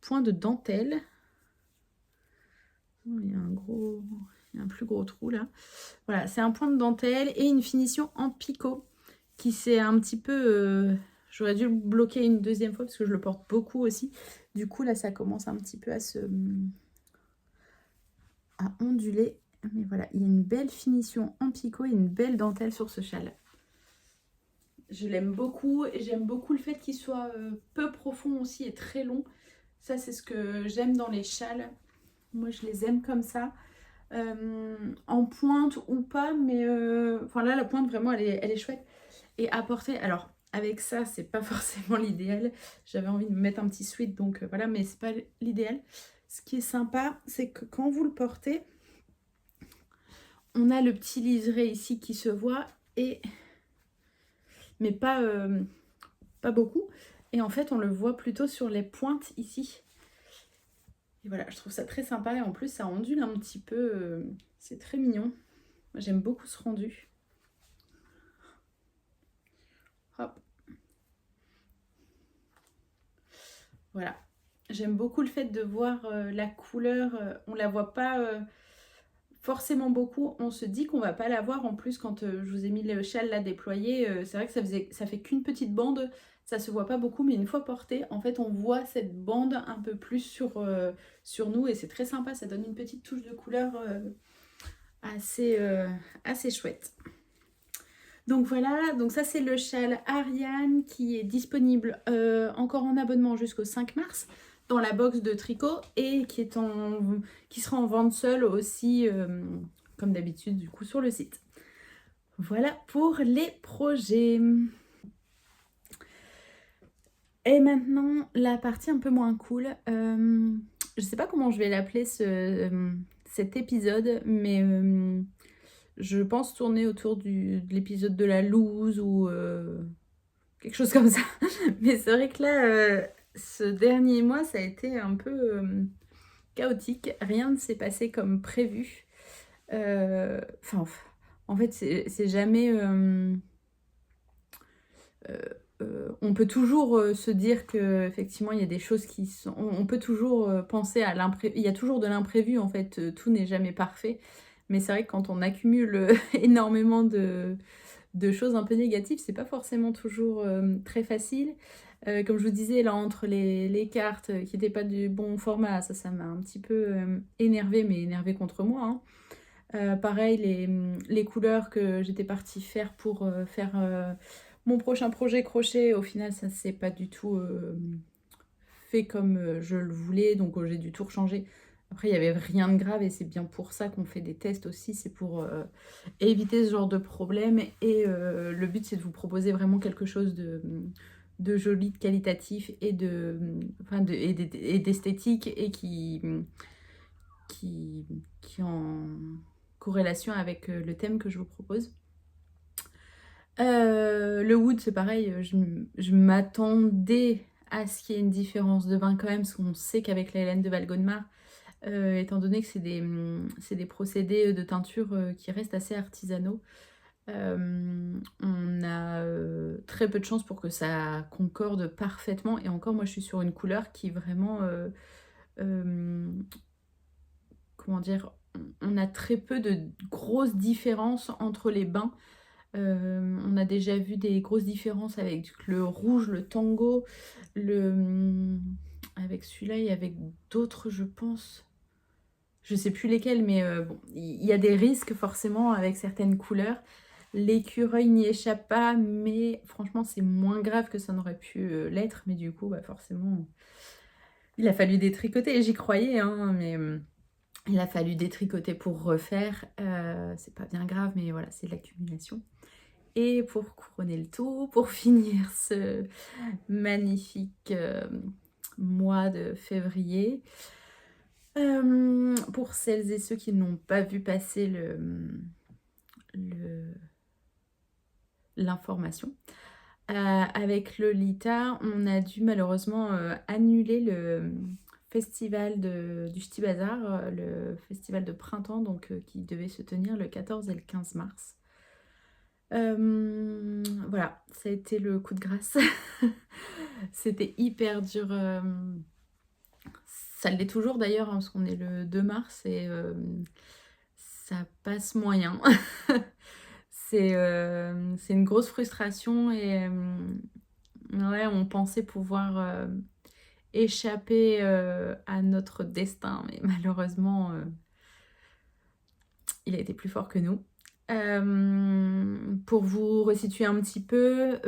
point de dentelle. Il y a un plus gros trou là. Voilà, c'est un point de dentelle et une finition en picot qui s'est un petit peu... j'aurais dû le bloquer une deuxième fois parce que je le porte beaucoup aussi. Du coup, là, ça commence un petit peu à onduler. Mais voilà, il y a une belle finition en picot et une belle dentelle sur ce châle. Je l'aime beaucoup et j'aime beaucoup le fait qu'il soit peu profond aussi et très long. Ça, c'est ce que j'aime dans les châles. Moi, je les aime comme ça. En pointe ou pas, mais enfin là, la pointe, vraiment, elle est chouette. Et à porter, alors, avec ça, c'est pas forcément l'idéal. J'avais envie de me mettre un petit sweat, donc voilà, mais c'est pas l'idéal. Ce qui est sympa, c'est que quand vous le portez, on a le petit liseré ici qui se voit, mais pas beaucoup. Et en fait, on le voit plutôt sur les pointes ici. Et voilà, je trouve ça très sympa. Et en plus, ça ondule un petit peu. C'est très mignon. J'aime beaucoup ce rendu. Hop. Voilà. J'aime beaucoup le fait de voir la couleur. On la voit pas forcément beaucoup. On se dit qu'on va pas la voir. En plus, quand je vous ai mis le châle là déployé, c'est vrai que ça fait qu'une petite bande. Ça se voit pas beaucoup, mais une fois porté, en fait, on voit cette bande un peu plus sur nous. Et c'est très sympa. Ça donne une petite touche de couleur assez chouette. Donc voilà, donc ça c'est le châle Ariane qui est disponible encore en abonnement jusqu'au 5 mars dans la box de tricot et qui sera en vente seule aussi comme d'habitude du coup sur le site. Voilà pour les projets. Et maintenant la partie un peu moins cool. Je sais pas comment je vais l'appeler cet épisode, mais je pense tourner autour de l'épisode de la loose ou quelque chose comme ça. Mais c'est vrai que là, ce dernier mois, ça a été un peu chaotique. Rien ne s'est passé comme prévu. Enfin, en fait, c'est jamais... on peut toujours se dire que effectivement il y a des choses qui sont... On peut toujours penser à l'imprévu. Il y a toujours de l'imprévu, en fait. Tout n'est jamais parfait. Mais c'est vrai que quand on accumule énormément de choses un peu négatives, c'est pas forcément toujours très facile. Comme je vous disais, là, entre les cartes qui n'étaient pas du bon format, ça m'a un petit peu énervée, mais énervée contre moi, hein. Pareil, les couleurs que j'étais partie faire pour faire mon prochain projet crochet, au final, ça s'est pas du tout fait comme je le voulais, donc j'ai dû tout rechanger. Après, il n'y avait rien de grave et c'est bien pour ça qu'on fait des tests aussi, c'est pour éviter ce genre de problème. Et le but, c'est de vous proposer vraiment quelque chose de joli, de qualitatif et d'esthétique et qui est en corrélation avec le thème que je vous propose. Le wood, c'est pareil, je m'attendais à ce qu'il y ait une différence de vin quand même, parce qu'on sait qu'avec la laine de Valgonmar, étant donné que c'est des procédés de teinture qui restent assez artisanaux, on a très peu de chances pour que ça concorde parfaitement. Et encore, moi je suis sur une couleur qui est vraiment... comment dire, on a très peu de grosses différences entre les bains. On a déjà vu des grosses différences avec le rouge, le tango, avec celui-là et avec d'autres, je pense. Je sais plus lesquels, mais bon, il y a des risques forcément avec certaines couleurs. L'écureuil n'y échappe pas, mais franchement, c'est moins grave que ça n'aurait pu l'être. Mais du coup, bah, forcément, il a fallu détricoter. Et j'y croyais, hein, mais il a fallu détricoter pour refaire. C'est pas bien grave, mais voilà, c'est de l'accumulation. Et pour couronner le tout, pour finir ce magnifique mois de février, pour celles et ceux qui n'ont pas vu passer l'information, avec Lolita, on a dû malheureusement annuler le festival du Ch'ti Bazar, le festival de printemps, donc qui devait se tenir le 14 et le 15 mars. Voilà, ça a été le coup de grâce. C'était hyper dur. Ça l'est toujours d'ailleurs, hein, parce qu'on est le 2 mars et ça passe moyen. C'est une grosse frustration et ouais, on pensait pouvoir échapper à notre destin, mais malheureusement, il a été plus fort que nous. Pour vous resituer un petit peu,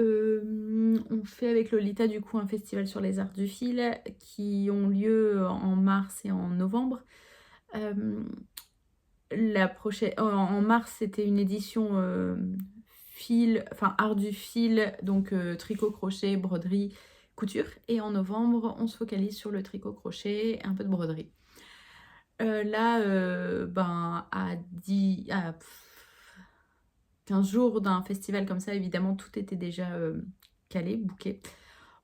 on fait avec Lolita du coup un festival sur les arts du fil qui ont lieu en mars et en novembre. En mars, c'était une édition fil, enfin art du fil, donc tricot, crochet, broderie, couture. Et en novembre, on se focalise sur le tricot, crochet et un peu de broderie. Là, à 15 jours d'un festival comme ça, évidemment, tout était déjà calé, booké.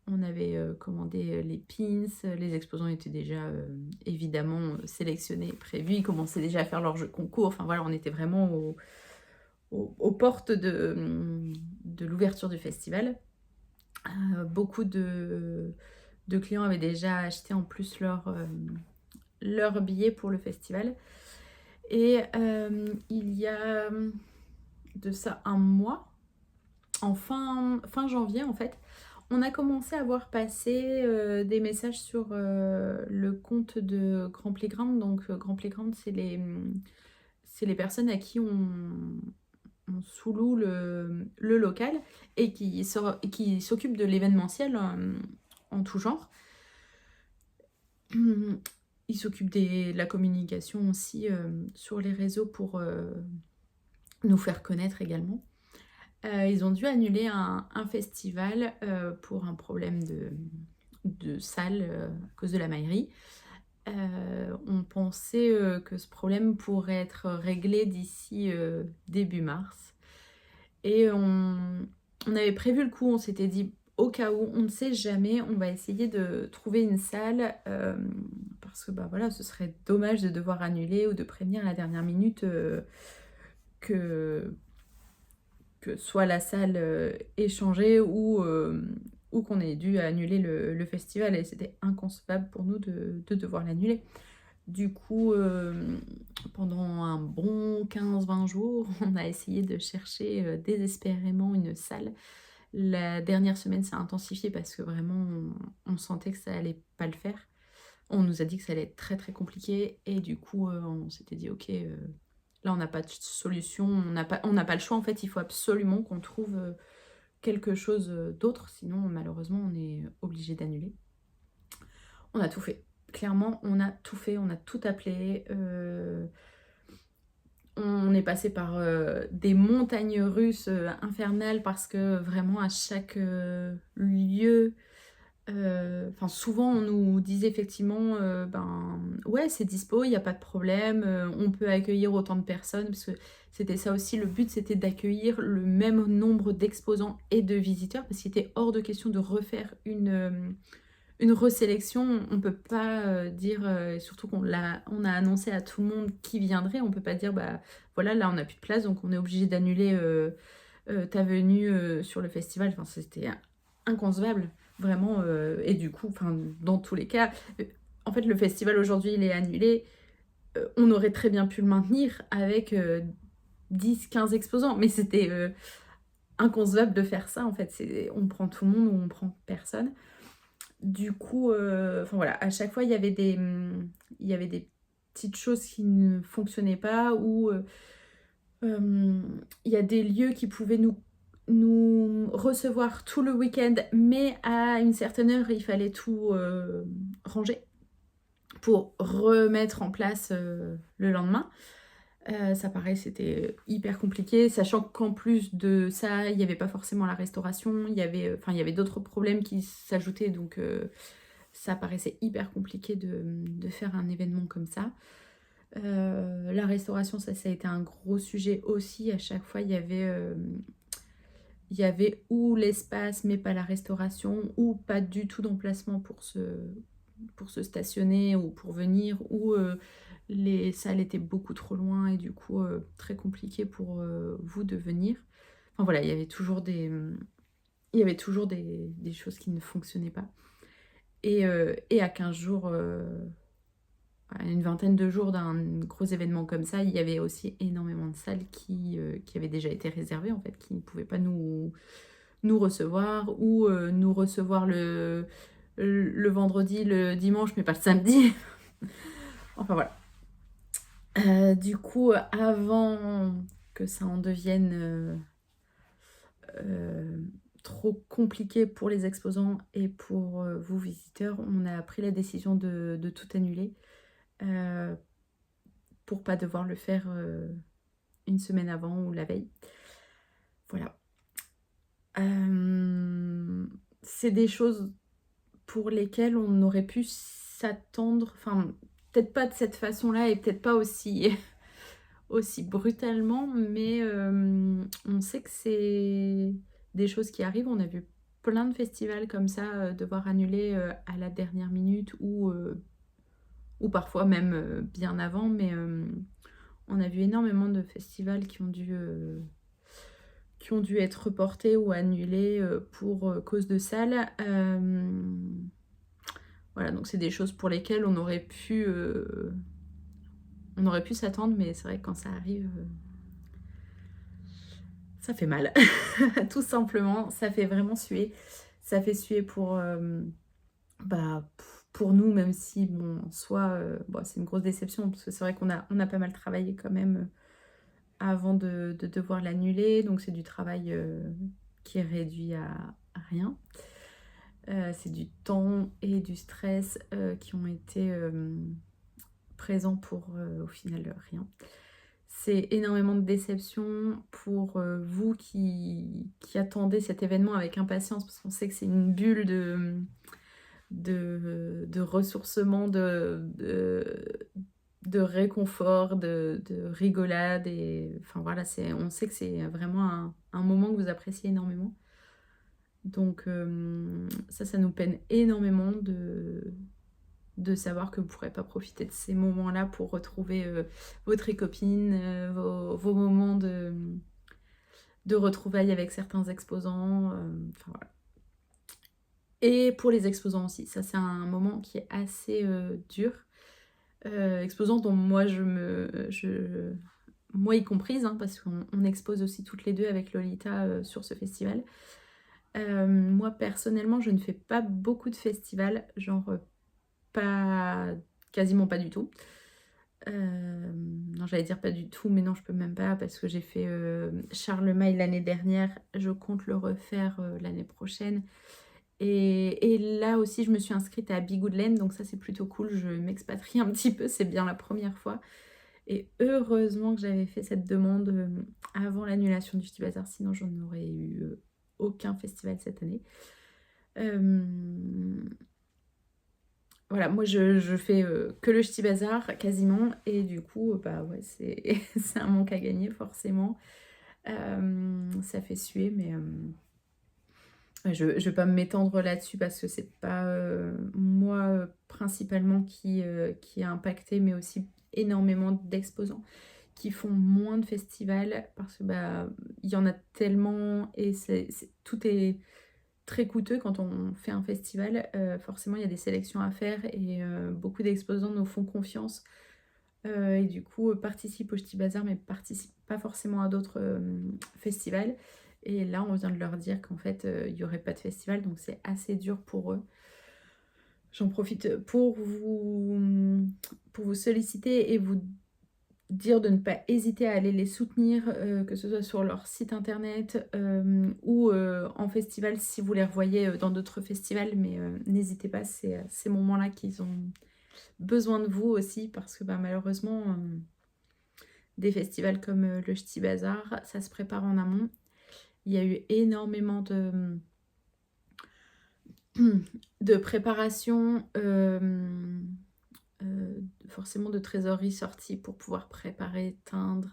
On avait commandé les pins, les exposants étaient déjà évidemment sélectionnés, prévus. Ils commençaient déjà à faire leur jeu concours. Enfin voilà, on était vraiment aux portes de l'ouverture du festival. Beaucoup de clients avaient déjà acheté en plus leur billet pour le festival. Et il y a de ça un mois, en fin janvier en fait, on a commencé à voir passer des messages sur le compte de Grand Playground. Donc Grand Playground, c'est les personnes à qui on sous-loue le local et qui s'occupent de l'événementiel en tout genre. Ils s'occupent de la communication aussi sur les réseaux pour nous faire connaître également. Ils ont dû annuler un festival pour un problème de salle à cause de la mairie. On pensait que ce problème pourrait être réglé d'ici début mars. Et on avait prévu le coup, on s'était dit au cas où, on ne sait jamais, on va essayer de trouver une salle parce que bah voilà, ce serait dommage de devoir annuler ou de prévenir à la dernière minute que soit la salle est changée ou qu'on ait dû annuler le festival, et c'était inconcevable pour nous de devoir l'annuler. Du coup, pendant un bon 15-20 jours, on a essayé de chercher désespérément une salle. La dernière semaine s'est intensifiée parce que vraiment, on sentait que ça allait pas le faire. On nous a dit que ça allait être très très compliqué et du coup, on s'était dit ok, là on n'a pas de solution, on n'a pas le choix en fait, il faut absolument qu'on trouve quelque chose d'autre, sinon malheureusement on est obligé d'annuler. On a tout fait. Clairement, on a tout fait, on a tout appelé. On est passé par des montagnes russes infernales parce que vraiment à chaque lieu, souvent on nous disait effectivement ouais c'est dispo, il n'y a pas de problème, on peut accueillir autant de personnes, parce que c'était ça aussi, le but c'était d'accueillir le même nombre d'exposants et de visiteurs, parce qu'il était hors de question de refaire une resélection. On peut pas dire, surtout on a annoncé à tout le monde qui viendrait, on peut pas dire bah voilà, là on n'a plus de place donc on est obligé d'annuler ta venue sur le festival. Enfin c'était inconcevable vraiment, et du coup dans tous les cas, en fait le festival aujourd'hui il est annulé, on aurait très bien pu le maintenir avec 10-15 exposants, mais c'était inconcevable de faire ça en fait. On prend tout le monde ou on prend personne. Du coup, voilà, à chaque fois, il y avait des petites choses qui ne fonctionnaient pas, ou il y a des lieux qui pouvaient nous recevoir tout le week-end, mais à une certaine heure, il fallait tout ranger pour remettre en place le lendemain. Ça pareil, c'était hyper compliqué, sachant qu'en plus de ça, il n'y avait pas forcément la restauration, il y avait d'autres problèmes qui s'ajoutaient, donc ça paraissait hyper compliqué de faire un événement comme ça. La restauration, ça a été un gros sujet aussi. À chaque fois, il y avait ou l'espace mais pas la restauration, ou pas du tout d'emplacement pour se stationner ou pour venir, ou les salles étaient beaucoup trop loin et du coup très compliqué pour vous de venir. Enfin voilà, il y avait toujours des choses qui ne fonctionnaient pas. Et à 15 jours, à une vingtaine de jours d'un gros événement comme ça, il y avait aussi énormément de salles qui avaient déjà été réservées, en fait, qui ne pouvaient pas nous recevoir, ou nous recevoir le vendredi, le dimanche, mais pas le samedi. Enfin voilà. Du coup, avant que ça en devienne trop compliqué pour les exposants et pour vous visiteurs, on a pris la décision de tout annuler pour pas devoir le faire une semaine avant ou la veille. Voilà. C'est des choses pour lesquelles on aurait pu s'attendre, enfin peut-être pas de cette façon-là et peut-être pas aussi, aussi brutalement, mais on sait que c'est des choses qui arrivent. On a vu plein de festivals comme ça devoir annuler à la dernière minute ou parfois même bien avant, mais on a vu énormément de festivals qui ont dû être reportés ou annulés pour cause de salle. Voilà, donc c'est des choses pour lesquelles on aurait pu s'attendre, mais c'est vrai que quand ça arrive, ça fait mal. Tout simplement, ça fait vraiment suer. Ça fait suer pour nous, même si, bon, en soi, c'est une grosse déception, parce que c'est vrai qu'on a pas mal travaillé quand même avant de devoir l'annuler, donc c'est du travail qui est réduit à rien. C'est du temps et du stress qui ont été présents pour au final rien. C'est énormément de déception pour vous qui attendez cet événement avec impatience, parce qu'on sait que c'est une bulle de ressourcement, de réconfort, de rigolade. Et enfin voilà, on sait que c'est vraiment un moment que vous appréciez énormément. Donc ça nous peine énormément de savoir que vous ne pourrez pas profiter de ces moments-là pour retrouver votre copine, vos moments de retrouvailles avec certains exposants. Enfin voilà. Et pour les exposants aussi, ça c'est un moment qui est assez dur. Exposants dont moi moi y comprise, hein, parce qu'on expose aussi toutes les deux avec Lolita sur ce festival. Moi personnellement, je ne fais pas beaucoup de festivals, genre quasiment pas du tout. Non, j'allais dire pas du tout, mais non, je peux même pas, parce que j'ai fait Charlemagne l'année dernière, je compte le refaire l'année prochaine. Et là aussi, je me suis inscrite à Bigoudlen, donc ça c'est plutôt cool, je m'expatrie un petit peu, c'est bien la première fois. Et heureusement que j'avais fait cette demande avant l'annulation du Ch'ti Bazar, sinon j'en aurais eu aucun festival cette année. Voilà, moi je fais que le Ch'ti Bazar quasiment, et du coup, bah ouais, c'est c'est un manque à gagner forcément. Ça fait suer, mais je vais pas m'étendre là-dessus parce que c'est pas moi principalement qui est impacté, mais aussi énormément d'exposants qui font moins de festivals parce que bah il y en a tellement et tout est très coûteux quand on fait un festival. Forcément, il y a des sélections à faire et beaucoup d'exposants nous font confiance et du coup participent au Ch'ti Bazar, mais participent pas forcément à d'autres festivals. Et là, on vient de leur dire qu'en fait, il n'y aurait pas de festival, donc c'est assez dur pour eux. J'en profite pour vous solliciter et vous dire de ne pas hésiter à aller les soutenir, que ce soit sur leur site internet ou en festival si vous les revoyez dans d'autres festivals. Mais n'hésitez pas, c'est ces moments-là qu'ils ont besoin de vous aussi, parce que bah, malheureusement, des festivals comme le Ch'ti Bazar, ça se prépare en amont. Il y a eu énormément de préparation, forcément de trésorerie sortie pour pouvoir préparer, teindre,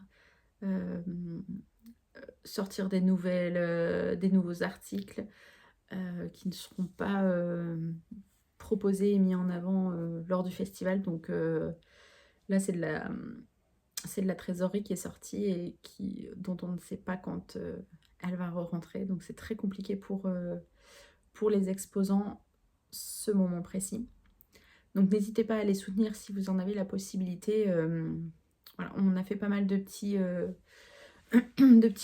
sortir des nouveaux articles qui ne seront pas proposé et mis en avant lors du festival. Donc là, c'est de la trésorerie qui est sortie et dont on ne sait pas quand elle va re-rentrer. Donc c'est très compliqué pour les exposants ce moment précis. Donc n'hésitez pas à les soutenir si vous en avez la possibilité. Voilà, on a fait pas mal de petits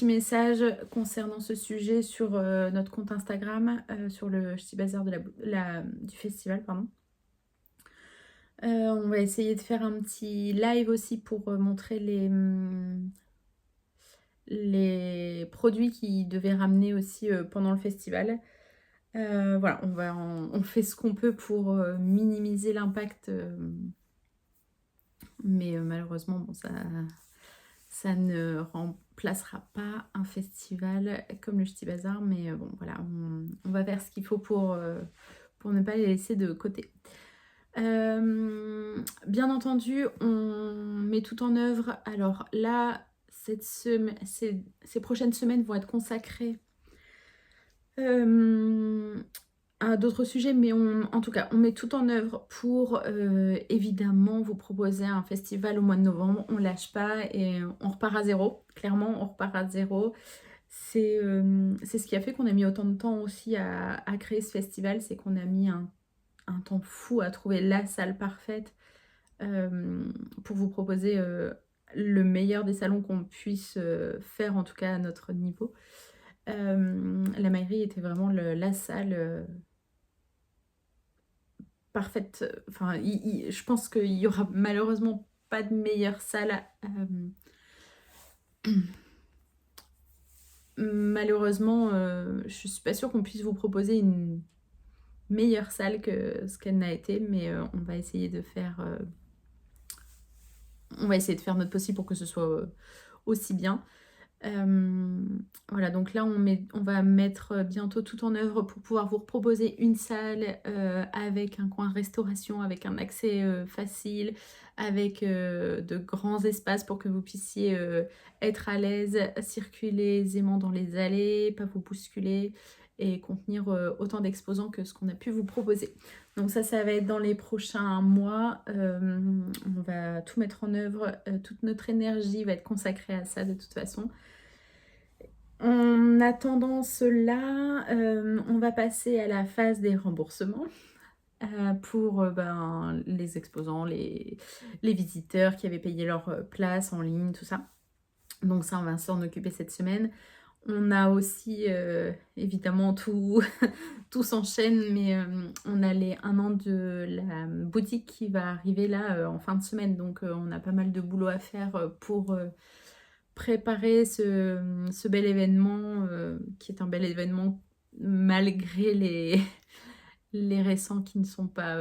messages concernant ce sujet sur notre compte Instagram, sur le Ch'ti Bazar du festival, pardon. On va essayer de faire un petit live aussi pour montrer les produits qu'ils devaient ramener aussi pendant le festival. Voilà, on fait ce qu'on peut pour minimiser l'impact, mais malheureusement, bon, ça ne remplacera pas un festival comme le Ch'ti Bazar, mais bon, voilà, on va faire ce qu'il faut pour ne pas les laisser de côté. Bien entendu, on met tout en œuvre. Alors là, ces prochaines semaines vont être consacrées à d'autres sujets, mais en tout cas, on met tout en œuvre pour évidemment vous proposer un festival au mois de novembre. On lâche pas et on repart à zéro. Clairement, on repart à zéro. C'est ce qui a fait qu'on a mis autant de temps aussi à créer ce festival, c'est qu'on a mis un temps fou à trouver la salle parfaite pour vous proposer le meilleur des salons qu'on puisse faire, en tout cas à notre niveau. La Maillerie était vraiment la salle parfaite. Enfin, je pense qu'il y aura malheureusement pas de meilleure salle. Malheureusement, je suis pas sûre qu'on puisse vous proposer une meilleure salle que ce qu'elle n'a été, mais on va essayer de faire notre possible pour que ce soit aussi bien. Voilà, donc là on va mettre bientôt tout en œuvre pour pouvoir vous proposer une salle avec un coin restauration, avec un accès facile, avec de grands espaces pour que vous puissiez être à l'aise, circuler aisément dans les allées, pas vous bousculer et contenir autant d'exposants que ce qu'on a pu vous proposer. Donc ça va être dans les prochains mois. On va tout mettre en œuvre, toute notre énergie va être consacrée à ça de toute façon. En attendant cela, on va passer à la phase des remboursements pour les exposants, les visiteurs qui avaient payé leur place en ligne, tout ça. Donc ça, on va s'en occuper cette semaine. On a aussi, évidemment, tout, tout s'enchaîne, mais on a les 1 an de la boutique qui va arriver là en fin de semaine. Donc on a pas mal de boulot à faire pour préparer ce bel événement, qui est un bel événement malgré les récents qui ne sont pas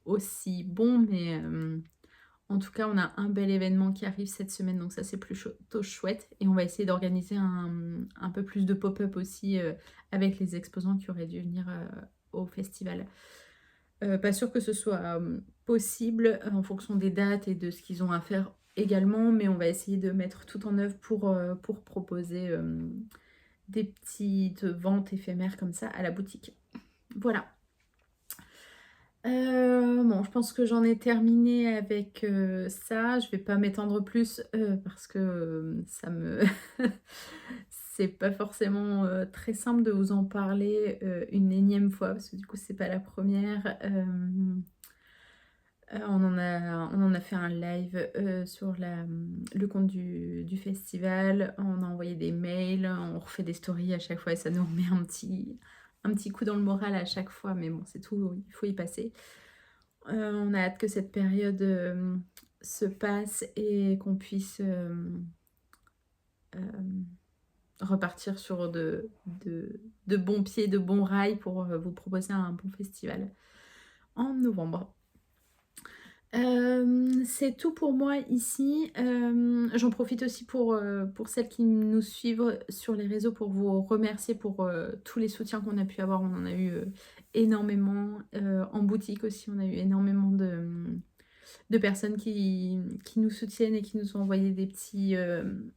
aussi bons, mais en tout cas on a un bel événement qui arrive cette semaine, donc ça c'est plutôt chouette, et on va essayer d'organiser un peu plus de pop-up aussi avec les exposants qui auraient dû venir au festival. Pas sûr que ce soit possible en fonction des dates et de ce qu'ils ont à faire également, mais on va essayer de mettre tout en œuvre pour proposer des petites ventes éphémères comme ça à la boutique. Voilà. Bon, je pense que j'en ai terminé avec ça. Je vais pas m'étendre plus parce que ça me... c'est pas forcément très simple de vous en parler une énième fois parce que du coup c'est pas la première. On en a fait un live sur le compte du festival, on a envoyé des mails, on refait des stories à chaque fois et ça nous remet un petit coup dans le moral à chaque fois, mais bon, c'est tout, il faut y passer. On a hâte que cette période se passe et qu'on puisse repartir sur de bons pieds, de bons rails pour vous proposer un bon festival en novembre. C'est tout pour moi ici. J'en profite aussi pour celles qui nous suivent sur les réseaux pour vous remercier pour tous les soutiens qu'on a pu avoir. On en a eu énormément. En boutique aussi, on a eu énormément de personnes qui nous soutiennent et qui nous ont envoyé des petits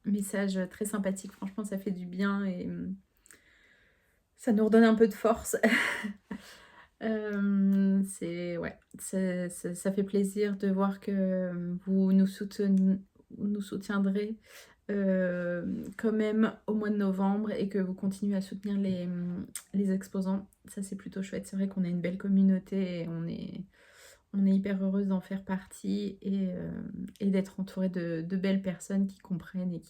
messages très sympathiques. Franchement, ça fait du bien et ça nous redonne un peu de force. Ouais, ça fait plaisir de voir que vous nous soutiendrez quand même au mois de novembre et que vous continuez à soutenir les exposants. Ça, c'est plutôt chouette. C'est vrai qu'on a une belle communauté et on est hyper heureuse d'en faire partie et d'être entourée de belles personnes qui comprennent et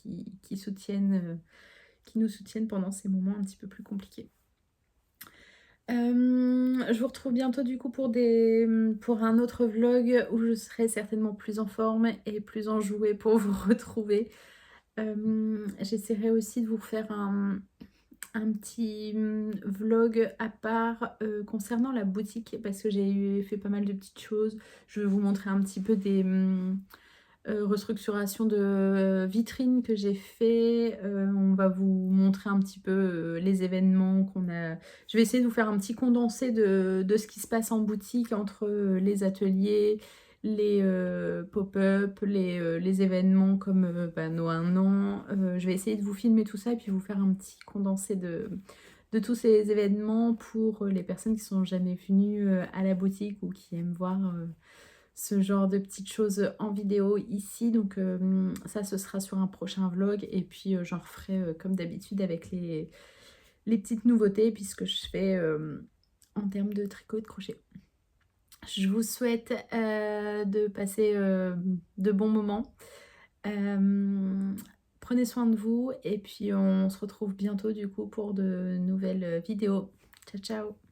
qui soutiennent, qui nous soutiennent pendant ces moments un petit peu plus compliqués. Je vous retrouve bientôt du coup pour un autre vlog où je serai certainement plus en forme et plus enjouée pour vous retrouver. J'essaierai aussi de vous faire un petit vlog à part concernant la boutique parce que j'ai fait pas mal de petites choses. Je vais vous montrer un petit peu des restructurations de vitrines que j'ai fait. On va vous montrer un petit peu les événements qu'on a. Je vais essayer de vous faire un petit condensé de ce qui se passe en boutique entre les ateliers, les pop-up, les événements comme nos 1 an. Je vais essayer de vous filmer tout ça et puis vous faire un petit condensé de tous ces événements pour les personnes qui sont jamais venues à la boutique ou qui aiment voir ce genre de petites choses en vidéo ici. Donc ça, ce sera sur un prochain vlog et puis j'en referai comme d'habitude avec les petites nouveautés puisque je fais en termes de tricot et de crochet. Je vous souhaite de passer de bons moments. Prenez soin de vous et puis on se retrouve bientôt du coup pour de nouvelles vidéos. Ciao ciao!